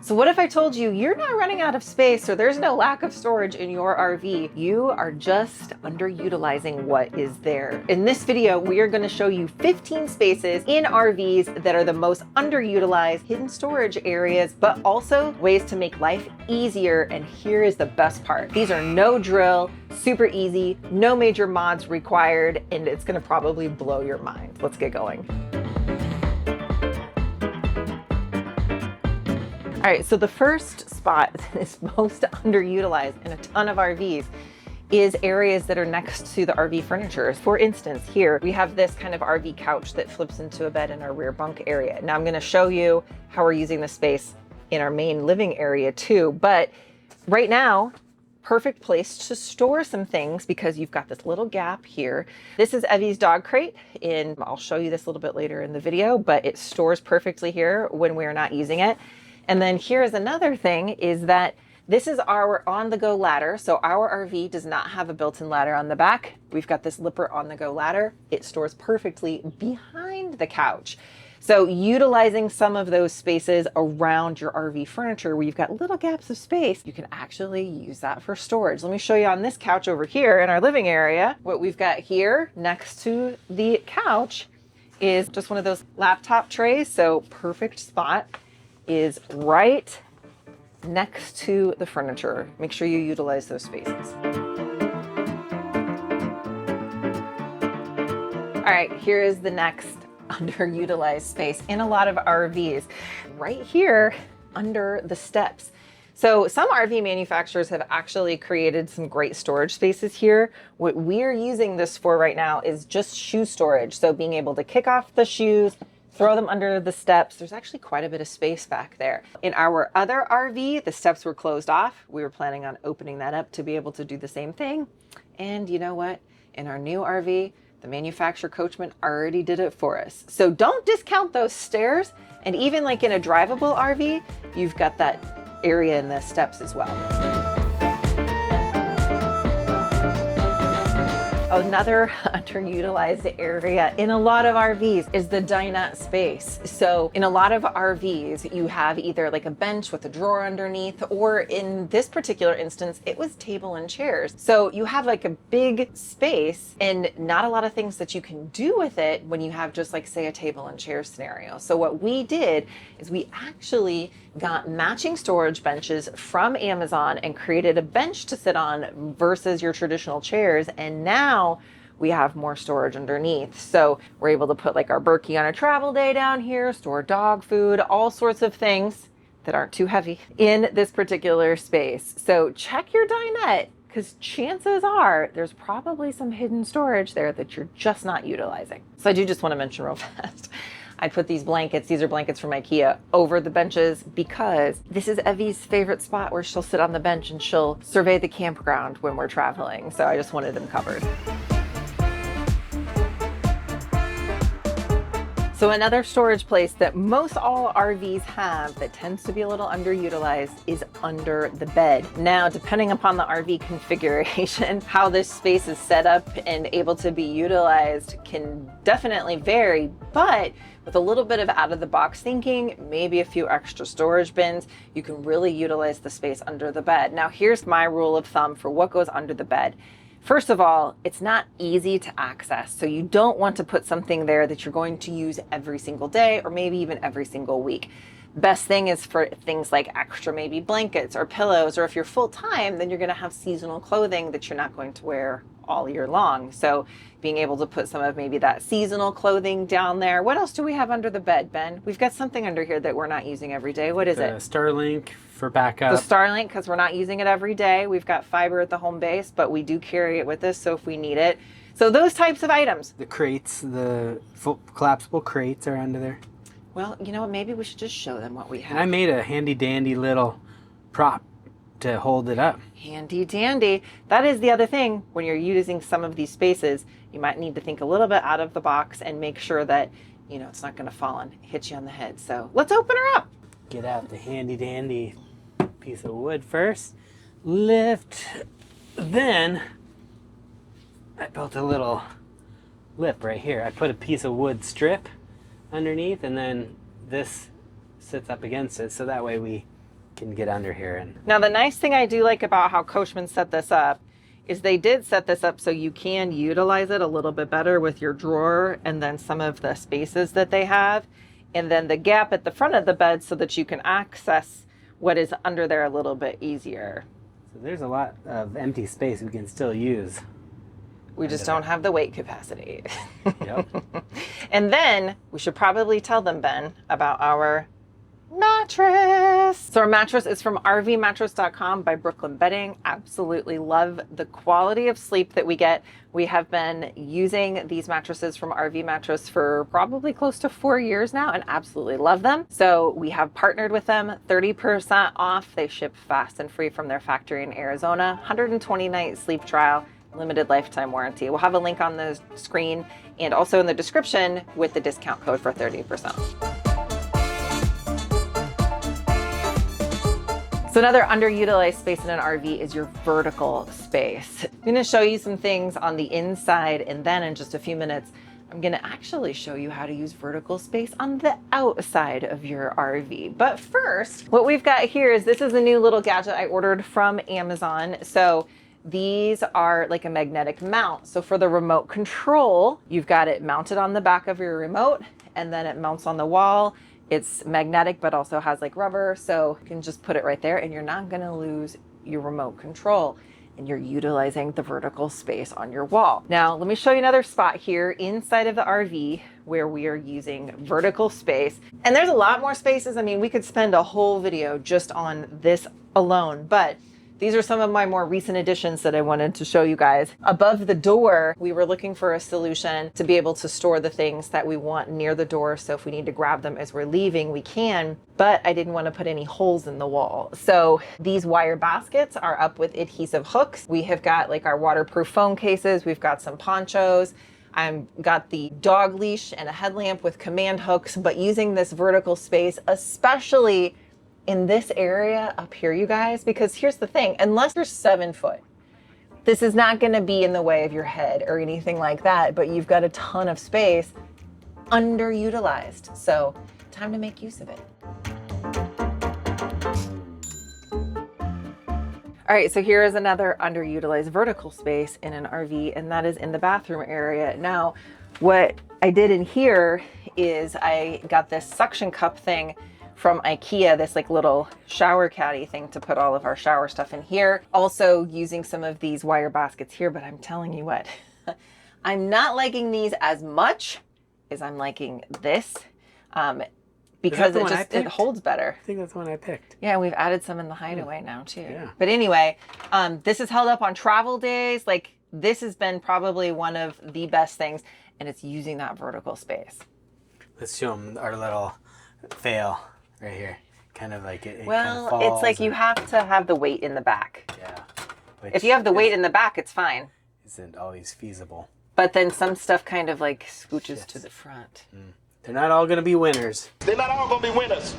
So what if I told you you're not running out of space or there's no lack of storage in your RV? You are just underutilizing what is there. In this video, we are going to show you 15 spaces in RVs that are the most underutilized hidden storage areas, but also ways to make life easier. And here is the best part. These are no drill, super easy, no major mods required, and it's going to probably blow your mind. Let's get going. All right, so the first spot that is most underutilized in a ton of RVs is areas that are next to the RV furniture. For instance, here we have this kind of RV couch that flips into a bed in our rear bunk area. Now I'm gonna show you how we're using this space in our main living area too, but right now, perfect place to store some things because you've got this little gap here. This is Evie's dog crate, and I'll show you this a little bit later in the video, but it stores perfectly here when we're not using it. And then here's another thing is that this is our on-the-go ladder. So our RV does not have a built-in ladder on the back. We've got this Lipper on-the-go ladder. It stores perfectly behind the couch. So utilizing some of those spaces around your RV furniture where you've got little gaps of space, you can actually use that for storage. Let me show you on this couch over here in our living area. What we've got here next to the couch is just one of those laptop trays. So perfect spot is right next to the furniture. Make sure you utilize those spaces. All right, here is the next underutilized space in a lot of RVs, right here under the steps. So some RV manufacturers have actually created some great storage spaces here. What we're using this for right now is just shoe storage. So being able to kick off the shoes, throw them under the steps. There's actually quite a bit of space back there. In our other RV, the steps were closed off. We were planning on opening that up to be able to do the same thing. And you know what? In our new RV, the manufacturer coachman already did it for us. So don't discount those stairs. And even like in a drivable RV, you've got that area in the steps as well. Another underutilized area in a lot of RVs is the dinette space. So in a lot of RVs, you have either like a bench with a drawer underneath, or in this particular instance, it was table and chairs. So you have like a big space and not a lot of things that you can do with it when you have just like say a table and chair scenario. So what we did is we actually got matching storage benches from Amazon and created a bench to sit on versus your traditional chairs. And now we have more storage underneath. So we're able to put like our Berkey on a travel day down here, store dog food, all sorts of things that aren't too heavy in this particular space. So check your dinette, because chances are there's probably some hidden storage there that you're just not utilizing. So I do just want to mention real fast, I put these blankets, these are blankets from IKEA, over the benches because this is Evie's favorite spot where she'll sit on the bench and she'll survey the campground when we're traveling. So I just wanted them covered. So another storage place that most all RVs have that tends to be a little underutilized is under the bed. Now, depending upon the RV configuration, how this space is set up and able to be utilized can definitely vary, but with a little bit of out of the box thinking, maybe a few extra storage bins, you can really utilize the space under the bed. Now, here's my rule of thumb for what goes under the bed. First of all, it's not easy to access. So you don't want to put something there that you're going to use every single day or maybe even every single week. Best thing is for things like extra maybe blankets or pillows, or if you're full time, then you're going to have seasonal clothing that you're not going to wear all year long. So being able to put some of maybe that seasonal clothing down there. What else do we have under the bed, Ben? We've got something under here that we're not using every day. What is it? Starlink for backup. The Starlink, because we're not using it every day. We've got fiber at the home base, but we do carry it with us, so if we need it. So those types of items. The crates, the collapsible crates are under there. Well, you know what? Maybe we should just show them what we have. And I made a handy dandy little prop to hold it up. Handy dandy. That is the other thing. When you're using some of these spaces, you might need to think a little bit out of the box and make sure that, you know, it's not going to fall and hit you on the head. So let's open her up. Get out the handy dandy piece of wood first. Lift. Then I built a little lip right here. I put a piece of wood strip underneath, and then this sits up against it, so that way we can get under here. And now the nice thing I do like about how Coachman set this up is they did set this up so you can utilize it a little bit better with your drawer and then some of the spaces that they have, and then the gap at the front of the bed so that you can access what is under there a little bit easier. so there's a lot of empty space we can still use. We just don't have the weight capacity. Yep. And then we should probably tell them, Ben, about our mattress. So our mattress is from rvmattress.com by Brooklyn Bedding. Absolutely love the quality of sleep that we get. We have been using these mattresses from RV Mattress for probably close to 4 years now and absolutely love them. So we have partnered with them, 30% off. They ship fast and free from their factory in Arizona, 120-night sleep trial, limited lifetime warranty. We'll have a link on the screen and also in the description with the discount code for 30% off. So another underutilized space in an RV is your vertical space. I'm gonna show you some things on the inside, and then in just a few minutes, I'm gonna actually show you how to use vertical space on the outside of your RV. But first, what we've got here is this is a new little gadget I ordered from Amazon. So these are like a magnetic mount. So for the remote control, you've got it mounted on the back of your remote, and then it mounts on the wall. It's magnetic, but also has like rubber. So you can just put it right there and you're not gonna lose your remote control, and you're utilizing the vertical space on your wall. Now, let me show you another spot here inside of the RV where we are using vertical space. And there's a lot more spaces. I mean, we could spend a whole video just on this alone, but these are some of my more recent additions that I wanted to show you guys. Above the door, we were looking for a solution to be able to store the things that we want near the door. So if we need to grab them as we're leaving, we can, but I didn't want to put any holes in the wall. So these wire baskets are up with adhesive hooks. We have got like our waterproof phone cases. We've got some ponchos. I've got the dog leash and a headlamp with command hooks, but using this vertical space, especially in this area up here, you guys, because here's the thing, unless you're 7 foot, this is not gonna be in the way of your head or anything like that, but you've got a ton of space underutilized. So time to make use of it. All right, so here is another underutilized vertical space in an RV, and that is in the bathroom area. Now, what I did in here is I got this suction cup thing from IKEA, this like little shower caddy thing to put all of our shower stuff in here. Also using some of these wire baskets here, but I'm telling you what, I'm not liking these as much as I'm liking this because it holds better. I think that's the one I picked. Yeah, we've added some in the hideaway now too. Yeah. But anyway, this is held up on travel days. Like this has been probably one of the best things, and it's using that vertical space. Let's show them our little fail. Right here, kind of like it well, kind of falls, it's like you have to have the weight in the back. Yeah. If you have the weight in the back, it's fine. Isn't always feasible. But then some stuff kind of like scooches to the front. They're not all going to be winners. They're not all going to be winners.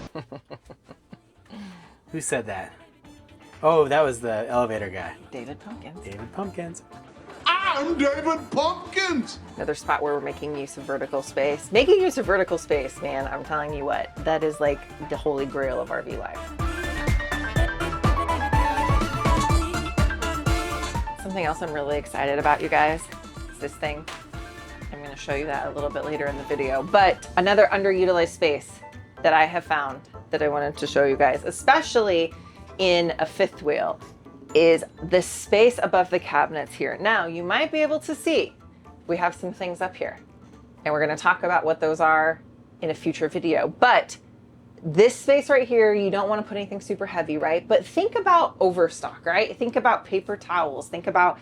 Who said that? Oh, that was the elevator guy. David Pumpkins. David Pumpkins. I'm David Pumpkins. Another spot where we're making use of vertical space. Making use of vertical space, man, I'm telling you what, that is like the holy grail of RV life. Something else I'm really excited about, you guys, is this thing. I'm going to show you that a little bit later in the video. But another underutilized space that I have found that I wanted to show you guys, especially in a fifth wheel, is the space above the cabinets here. Now, you might be able to see we have some things up here, and we're going to talk about what those are in a future video. But this space right here, you don't want to put anything super heavy, right? But think about overstock, right? Think about paper towels. Think about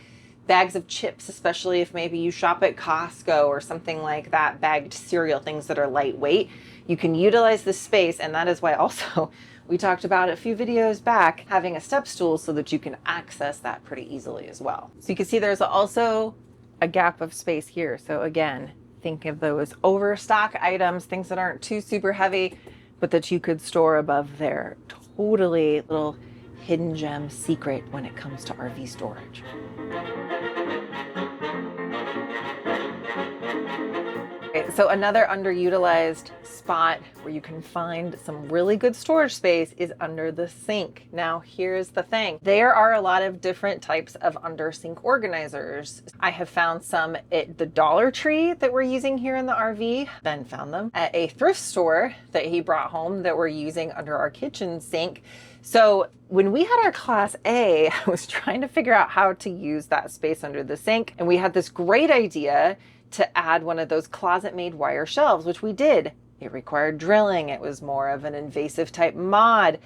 bags of chips, especially if maybe you shop at Costco or something like that, bagged cereal, things that are lightweight. You can utilize this space, and that is why also we talked about a few videos back having a step stool so that you can access that pretty easily as well. So you can see there's also a gap of space here. So again, think of those overstock items, things that aren't too super heavy, but that you could store above there. Totally little hidden gem secret when it comes to RV storage. So another underutilized spot where you can find some really good storage space is under the sink. Now, here's the thing. There are a lot of different types of under sink organizers. I have found some at the Dollar Tree that we're using here in the RV. Ben found them at a thrift store that he brought home that we're using under our kitchen sink. So when we had our Class A, I was trying to figure out how to use that space under the sink. And we had this great idea to add one of those closet-made wire shelves, which we did. It required drilling. It was more of an invasive type mod.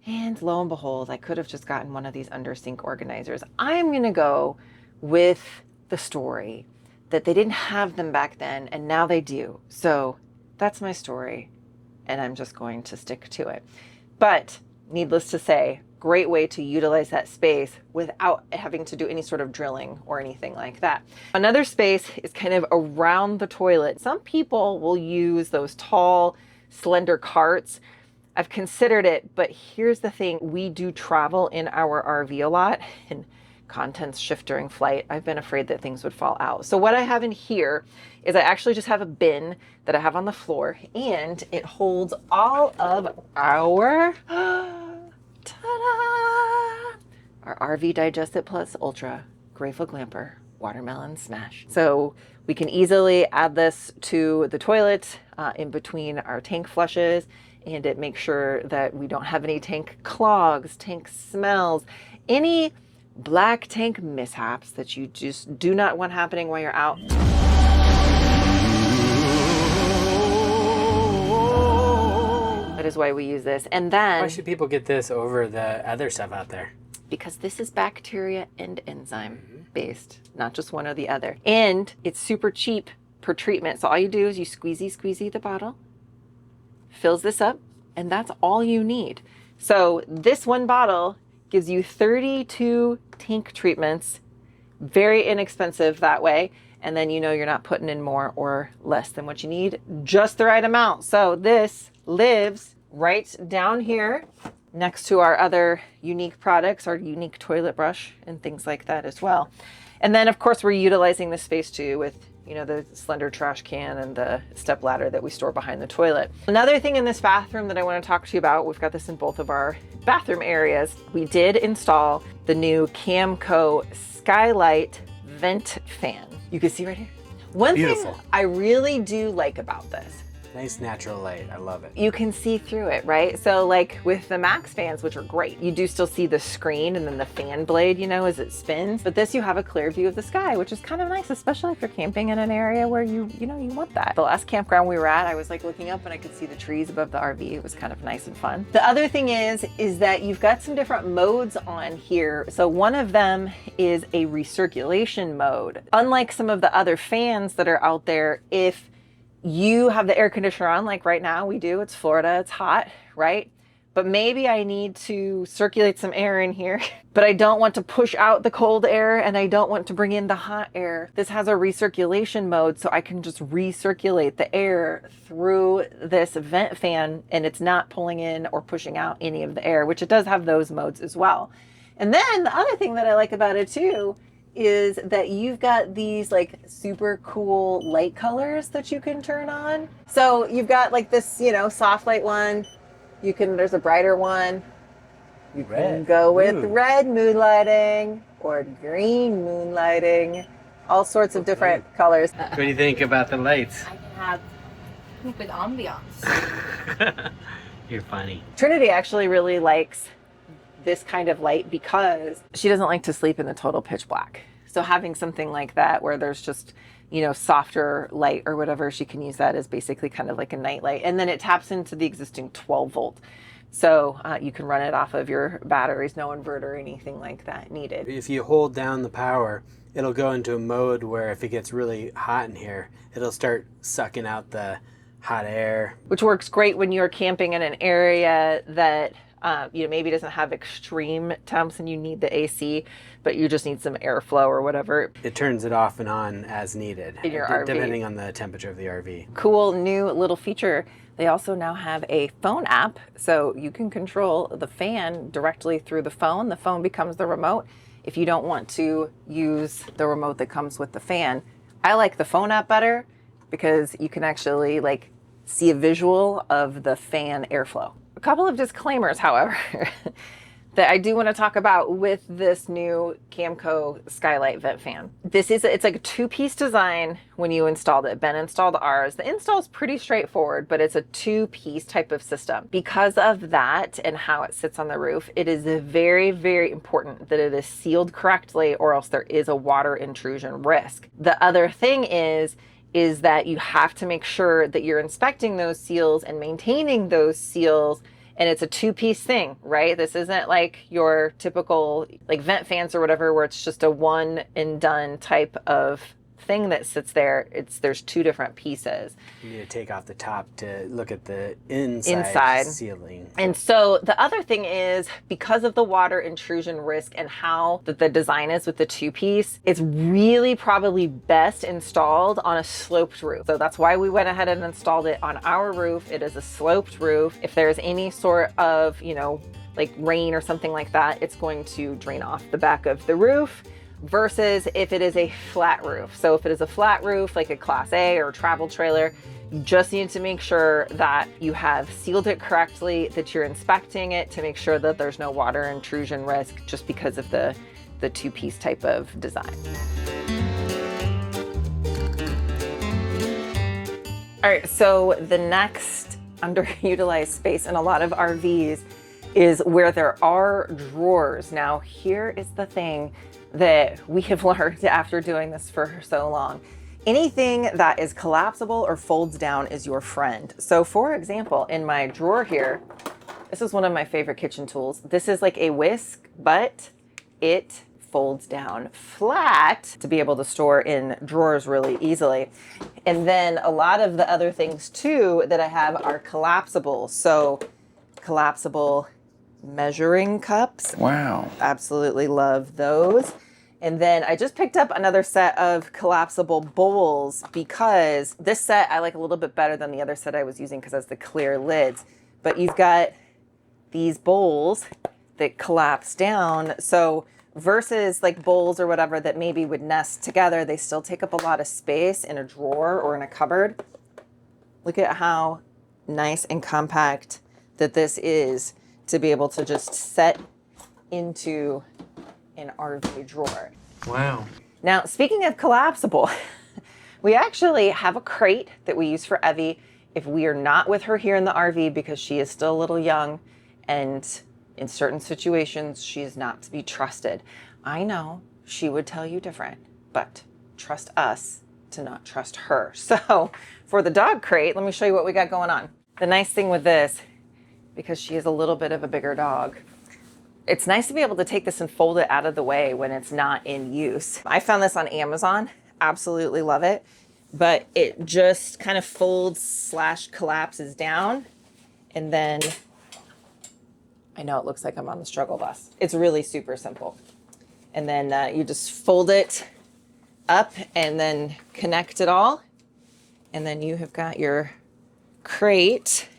And lo and behold, I could have just gotten one of these under sink organizers. I'm gonna go with the story that they didn't have them back then and now they do. So that's my story and I'm just going to stick to it. But needless to say, great way to utilize that space without having to do any sort of drilling or anything like that. Another space is kind of around the toilet. Some people will use those tall, slender carts. I've considered it, but here's the thing. We do travel in our RV a lot and contents shift during flight. I've been afraid that things would fall out. So what I have in here is I actually just have a bin that I have on the floor and it holds all of our ta-da! Our RV Digest It Plus Ultra Grateful Glamper Watermelon Smash. So we can easily add this to the toilet in between our tank flushes, and it makes sure that we don't have any tank clogs, tank smells, any black tank mishaps that you just do not want happening while you're out. That is why we use this. And then, why should people get this over the other stuff out there? Because this is bacteria and enzyme based, not just one or the other. And it's super cheap per treatment. So all you do is you squeezy the bottle, fills this up, and that's all you need. So this one bottle gives you 32 tank treatments, very inexpensive that way. And then you know you're not putting in more or less than what you need, just the right amount. So this lives right down here next to our other unique products, our unique toilet brush and things like that as well. And then of course we're utilizing the space too with, you know, the slender trash can and the step ladder that we store behind the toilet. Another thing in this bathroom that I want to talk to you about, we've got this in both of our bathroom areas. We did install the new Camco Skylight Vent Fan. You can see right here. One Beautiful. thing I really do like about this, Nice natural light. I love it. you can see through it, right? So like with the Max fans, which are great, you do still see the screen and then the fan blade, you know, as it spins. But this, you have a clear view of the sky, which is kind of nice, especially if you're camping in an area where you want that. The last campground we were at, I was like looking up and I could see the trees above the RV. It was kind of nice and fun. The other thing is that you've got some different modes on here. So one of them is a recirculation mode. Unlike some of the other fans that are out there, if you have the air conditioner on, like right now we do, it's Florida, it's hot, right? But maybe I need to circulate some air in here, but I don't want to push out the cold air and I don't want to bring in the hot air. This has a recirculation mode, so I can just recirculate the air through this vent fan and it's not pulling in or pushing out any of the air, which it does have those modes as well. And then the other thing that I like about it too is that you've got these like super cool light colors that you can turn on. So you've got like this, you know, soft light one. There's a brighter one. You can go with red moonlighting or green moonlighting, all sorts of different colors. What do you think about the lights? I can have with ambiance. You're funny. Trinity actually really likes this kind of light because she doesn't like to sleep in the total pitch black. So having something like that where there's just, you know, softer light or whatever, she can use that as basically kind of like a night light. And then it taps into the existing 12 volt. So you can run it off of your batteries, no inverter or anything like that needed. If you hold down the power, it'll go into a mode where if it gets really hot in here, it'll start sucking out the hot air. Which works great when you're camping in an area that you know, maybe doesn't have extreme temps and you need the AC, but you just need some airflow or whatever. It turns it off and on as needed In your RV. Depending on the temperature of the RV. Cool new little feature. They also now have a phone app, so you can control the fan directly through the phone. The phone becomes the remote if you don't want to use the remote that comes with the fan. I like the phone app better, because you can actually like see a visual of the fan airflow. A couple of disclaimers, however, that I do want to talk about with this new Camco Skylight Vent Fan. It's like a two-piece design when you installed it. Ben installed ours. The install is pretty straightforward, but it's a two-piece type of system. Because of that and how it sits on the roof, it is very, very important that it is sealed correctly, or else there is a water intrusion risk. The other thing is that you have to make sure that you're inspecting those seals and maintaining those seals. And it's a two-piece thing, right? This isn't like your typical like vent fans or whatever, where it's just a one and done type of thing that sits there. There's two different pieces. You need to take off the top to look at the inside ceiling. And so the other thing is, because of the water intrusion risk and how the design is with the two-piece, it's really probably best installed on a sloped roof. So that's why we went ahead and installed it on our roof. It is a sloped roof. If there's any sort of, you know, like rain or something like that, it's going to drain off the back of the roof, versus if it is a flat roof. So if it is a flat roof, like a Class A or a travel trailer, you just need to make sure that you have sealed it correctly, that you're inspecting it to make sure that there's no water intrusion risk, just because of the two-piece type of design. All right, so the next underutilized space in a lot of RVs is where there are drawers. Now, here is the thing that we have learned after doing this for so long. Anything that is collapsible or folds down is your friend. So for example, in my drawer here, this is one of my favorite kitchen tools. This is like a whisk, but it folds down flat to be able to store in drawers really easily. And then a lot of the other things too that I have are collapsible. So collapsible measuring cups. Wow. Absolutely love those. And then I just picked up another set of collapsible bowls, because this set I like a little bit better than the other set I was using because it has the clear lids. But you've got these bowls that collapse down. So versus like bowls or whatever that maybe would nest together, they still take up a lot of space in a drawer or in a cupboard. Look at how nice and compact that this is to be able to just set into an RV drawer. Wow. Now, speaking of collapsible, we actually have a crate that we use for Evie if we are not with her here in the RV, because she is still a little young and in certain situations she is not to be trusted. I know she would tell you different, but trust us to not trust her. So for the dog crate, let me show you what we got going on. The nice thing with this, because she is a little bit of a bigger dog, it's nice to be able to take this and fold it out of the way when it's not in use. I found this on Amazon, absolutely love it, but it just kind of folds / collapses down. And then, I know it looks like I'm on the struggle bus. It's really super simple. And then you just fold it up and then connect it all. And then you have got your crate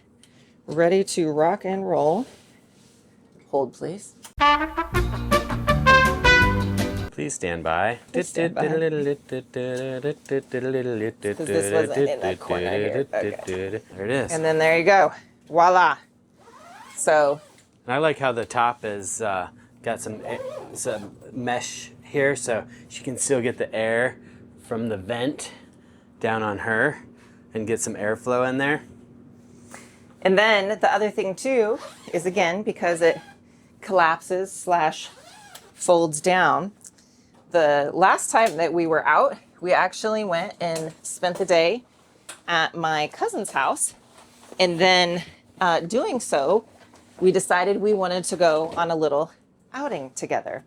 ready to rock and roll. Hold, please. Please stand by. Please stand by. Because this wasn't in that corner here. Okay. There it is. And then there you go. Voila. So. And I like how the top is got some mesh here, so she can still get the air from the vent down on her and get some airflow in there. And then the other thing too is, again, because it collapses / folds down, the last time that we were out, we actually went and spent the day at my cousin's house. And then doing so, we decided we wanted to go on a little outing together.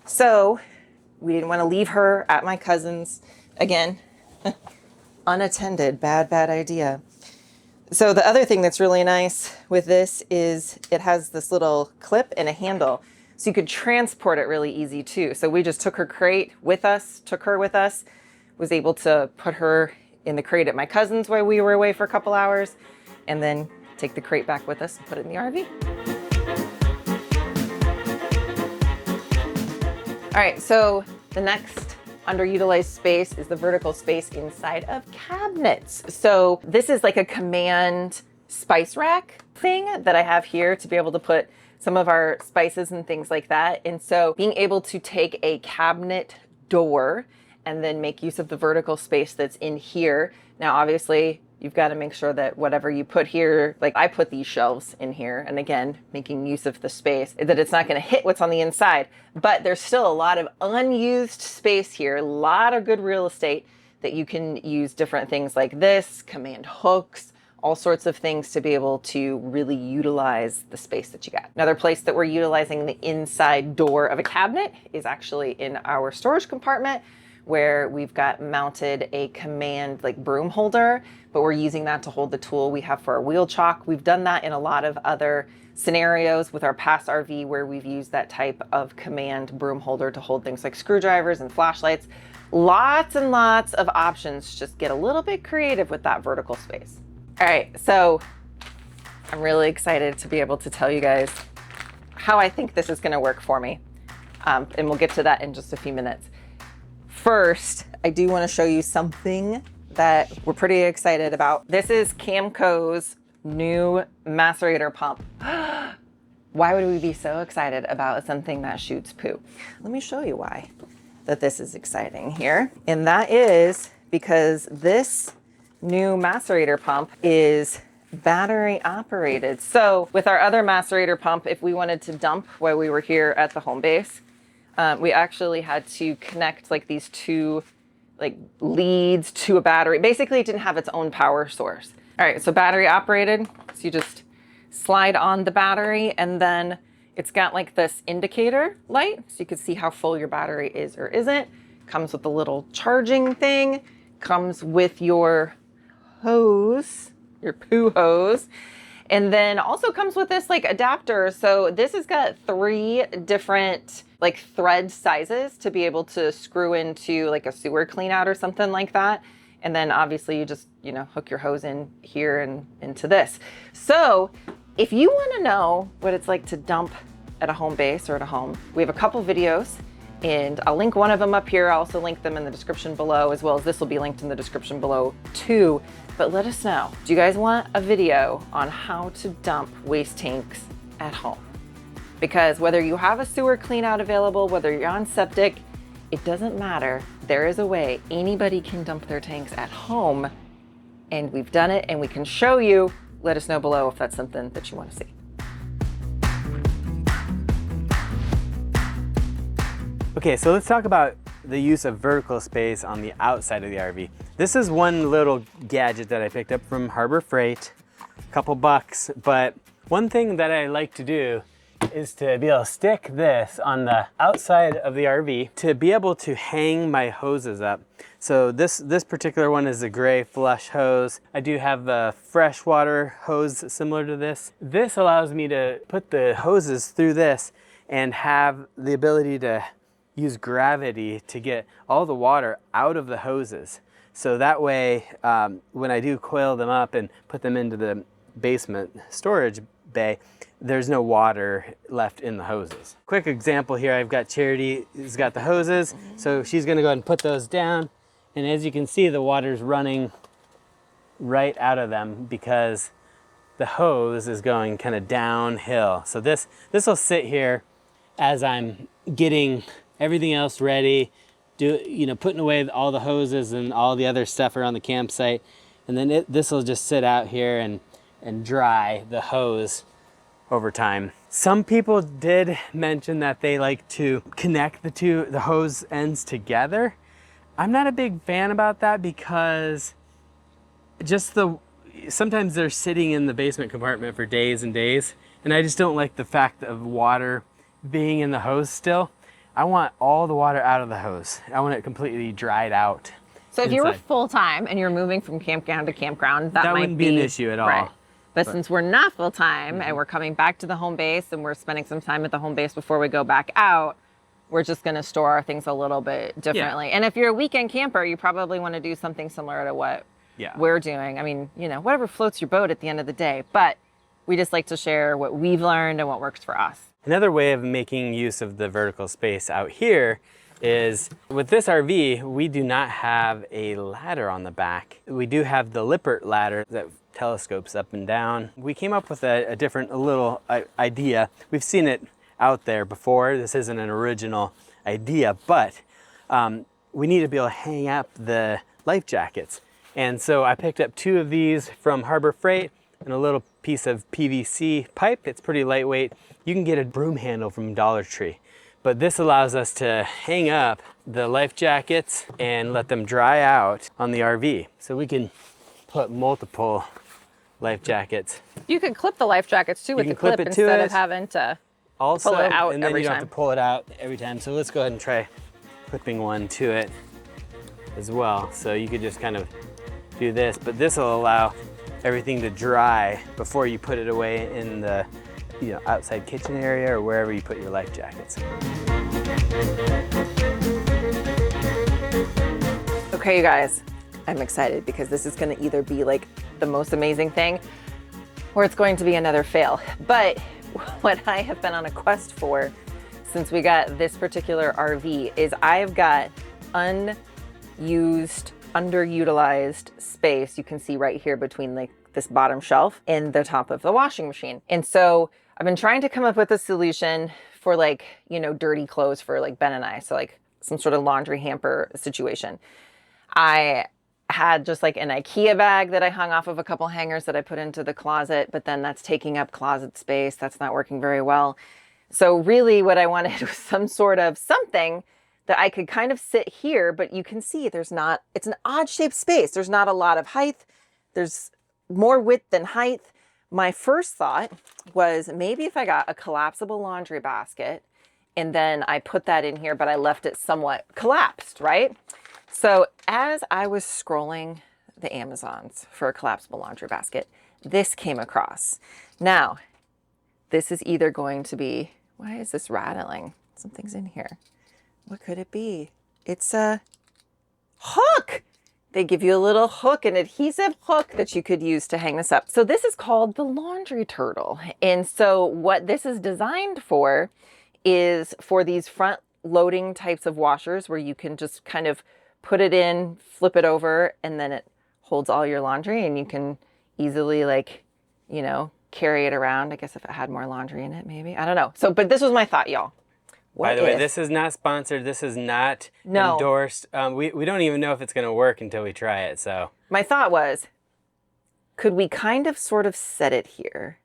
So we didn't want to leave her at my cousin's, again, unattended, bad idea. So the other thing that's really nice with this is it has this little clip and a handle, so you could transport it really easy too. So we just took her crate with us, was able to put her in the crate at my cousin's while we were away for a couple hours, and then take the crate back with us and put it in the RV. All right, so the next underutilized space is the vertical space inside of cabinets. So this is like a command spice rack thing that I have here to be able to put some of our spices and things like that. And so being able to take a cabinet door and then make use of the vertical space that's in here. Now, obviously, you've got to make sure that whatever you put here, like I put these shelves in here, and again, making use of the space, that it's not going to hit what's on the inside. But there's still a lot of unused space here, a lot of good real estate that you can use different things like this, command hooks, all sorts of things to be able to really utilize the space that you got. Another place that we're utilizing the inside door of a cabinet is actually in our storage compartment, where we've got mounted a command like broom holder, but we're using that to hold the tool we have for our wheel chalk. We've done that in a lot of other scenarios with our past RV where we've used that type of command broom holder to hold things like screwdrivers and flashlights. Lots and lots of options. Just get a little bit creative with that vertical space. All right, so I'm really excited to be able to tell you guys how I think this is gonna work for me. And we'll get to that in just a few minutes. First, I do want to show you something that we're pretty excited about. This is Camco's new macerator pump. Why would we be so excited about something that shoots poo? Let me show you why that this is exciting here. And that is because this new macerator pump is battery operated. So with our other macerator pump, if we wanted to dump while we were here at the home base, we actually had to connect like these two like leads to a battery. Basically, it didn't have its own power source. All right, so battery operated. So you just slide on the battery, and then it's got like this indicator light, so you can see how full your battery is or isn't. Comes with a little charging thing. Comes with your hose, your poo hose. And then also comes with this like adapter. So this has got 3 different like thread sizes to be able to screw into like a sewer clean out or something like that. And then obviously you just, you know, hook your hose in here and into this. So if you want to know what it's like to dump at a home base or at a home, we have a couple videos, and I'll link one of them up here. I'll also link them in the description below, as well as this will be linked in the description below too. But let us know, do you guys want a video on how to dump waste tanks at home? Because whether you have a sewer clean out available, whether you're on septic, it doesn't matter. There is a way anybody can dump their tanks at home, and we've done it and we can show you. Let us know below if that's something that you want to see. Okay, so let's talk about the use of vertical space on the outside of the RV. This is one little gadget that I picked up from Harbor Freight, a couple bucks, but one thing that I like to do is to be able to stick this on the outside of the RV to be able to hang my hoses up. So this particular one is a gray flush hose. I do have a freshwater hose similar to this. This allows me to put the hoses through this and have the ability to use gravity to get all the water out of the hoses. So that way, when I do coil them up and put them into the basement storage bay, there's no water left in the hoses. Quick example here, I've got Charity has got the hoses, so she's gonna go ahead and put those down. And as you can see, the water's running right out of them because the hose is going kind of downhill. So this will sit here as I'm getting everything else ready, putting away all the hoses and all the other stuff around the campsite. And then this will just sit out here and dry the hose over time. Some people did mention that they like to connect the hose ends together. I'm not a big fan about that because sometimes they're sitting in the basement compartment for days and days, and I just don't like the fact of water being in the hose still. I want all the water out of the hose. I want it completely dried out. So if you were full-time and you're moving from campground to campground, that wouldn't be an issue at all. Right. But since we're not full-time and we're coming back to the home base and we're spending some time at the home base before we go back out, we're just going to store our things a little bit differently. Yeah. And if you're a weekend camper, you probably want to do something similar to what we're doing. I mean, whatever floats your boat at the end of the day. But we just like to share what we've learned and what works for us. Another way of making use of the vertical space out here is with this RV, we do not have a ladder on the back. We do have the Lippert ladder that telescopes up and down. We came up with a little idea. We've seen it out there before. This isn't an original idea, but we need to be able to hang up the life jackets. And so I picked up 2 of these from Harbor Freight and a little piece of PVC pipe. It's pretty lightweight. You can get a broom handle from Dollar Tree, but this allows us to hang up the life jackets and let them dry out on the RV. So we can put multiple life jackets. You could clip the life jackets too with the clip instead of having to also pull it out and then every you don't time. have to pull it out every time. So let's go ahead and try clipping one to it as well. So you could just kind of do this, but this will allow everything to dry before you put it away in the outside kitchen area or wherever you put your life jackets. Okay, you guys, I'm excited because this is going to either be like the most amazing thing or it's going to be another fail. But what I have been on a quest for since we got this particular RV is I've got unused, underutilized space. You can see right here between like this bottom shelf and the top of the washing machine. And so I've been trying to come up with a solution for like, dirty clothes for like Ben and I. So like some sort of laundry hamper situation. I had just like an IKEA bag that I hung off of a couple hangers that I put into the closet, but then that's taking up closet space. That's not working very well. So really what I wanted was some sort of something that I could kind of sit here, but you can see it's an odd shaped space. There's not a lot of height. There's more width than height. My first thought was maybe if I got a collapsible laundry basket and then I put that in here, but I left it somewhat collapsed, right? So as I was scrolling the Amazons for a collapsible laundry basket, this came across. Now, this is either going to be, why is this rattling? Something's in here. What could it be? It's a hook. They give you a little hook, an adhesive hook that you could use to hang this up. So this is called the laundry turtle. And so what this is designed for is for these front loading types of washers where you can just kind of put it in, flip it over, and then it holds all your laundry and you can easily carry it around. I guess if it had more laundry in it, maybe. I don't know. So, but this was my thought, y'all. By the way, this is not sponsored. This is not endorsed. We don't even know if it's going to work until we try it. So my thought was, could we kind of sort of set it here?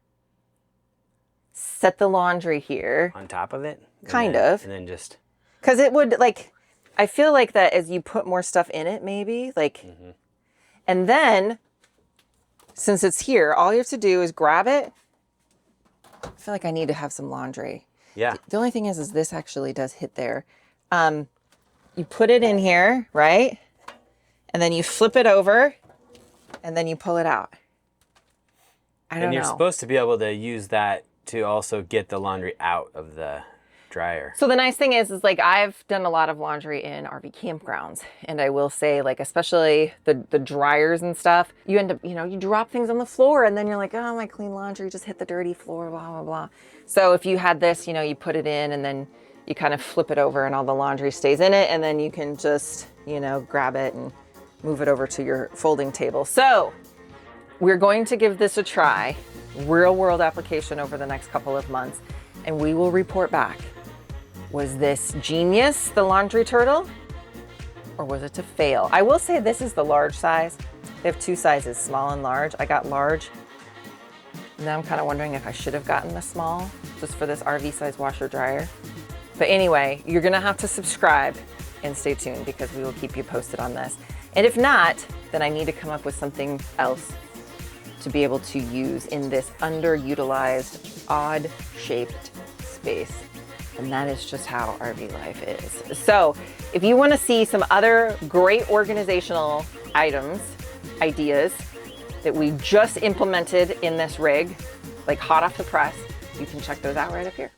Set the laundry here. On top of it? And then just... Because it would I feel like that as you put more stuff in it, maybe and then since it's here, all you have to do is grab it. I feel like I need to have some laundry. Yeah. The only thing is this actually does hit there. You put it in here, right? And then you flip it over and then you pull it out. I don't know. And you're supposed to be able to use that to also get the laundry out of the dryer. So the nice thing is I've done a lot of laundry in RV campgrounds, and I will say especially the dryers and stuff, you end up, you drop things on the floor and then you're like, oh, my clean laundry just hit the dirty floor, blah, blah, blah. So if you had this, you put it in and then you kind of flip it over and all the laundry stays in it, and then you can just, grab it and move it over to your folding table. So we're going to give this a try, real world application over the next couple of months, and we will report back. Was this genius, the laundry turtle, or was it to fail? I will say this is the large size. They have 2 sizes, small and large. I got large. Now I'm kind of wondering if I should have gotten the small just for this RV size washer dryer. But anyway, you're gonna have to subscribe and stay tuned because we will keep you posted on this. And if not, then I need to come up with something else to be able to use in this underutilized, odd shaped space. And that is just how RV life is. So if you want to see some other great organizational ideas that we just implemented in this rig, like hot off the press, you can check those out right up here.